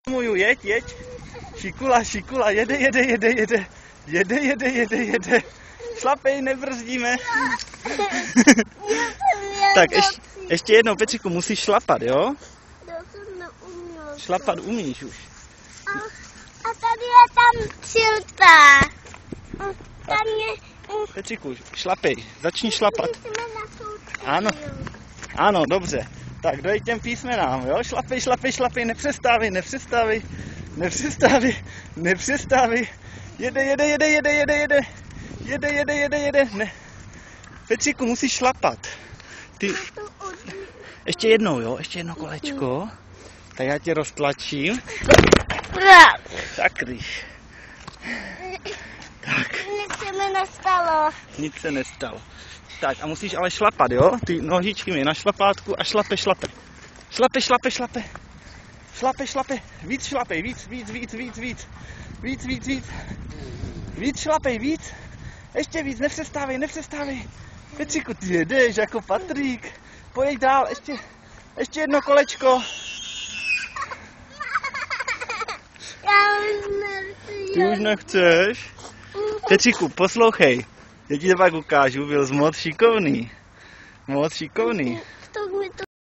Muju, jeď. Šikula, jede. Šlapej, nebrzdíme. Tak ještě jednou, Petříku, musíš šlapat, jo? Šlapat umíš už. A tady je tam silta. Tam je... Petříku, šlapej, začni šlapat. Ano, dobře. Tak dojď těm písmenám, jo? Šlapej, nepřestávej. Jede. Ne. Petříku, musíš šlapat. Ty... Ještě jednou, jo? Ještě jedno kolečko. Tak já tě roztlačím. Sakryš. Tak. Nic se nestalo. Tak a musíš ale šlapat, jo? Ty nožičky mi na šlapátku a šlape. Šlape. Víc šlapej, víc. Víc šlapej, víc. Ještě víc, nepřestávej. Petříku, ty jedeš jako Patrik. Pojď dál, ještě jedno kolečko. Ty už nechceš? Petříku, poslouchej. Já ti to pak ukážu, byl jsi moc šikovný.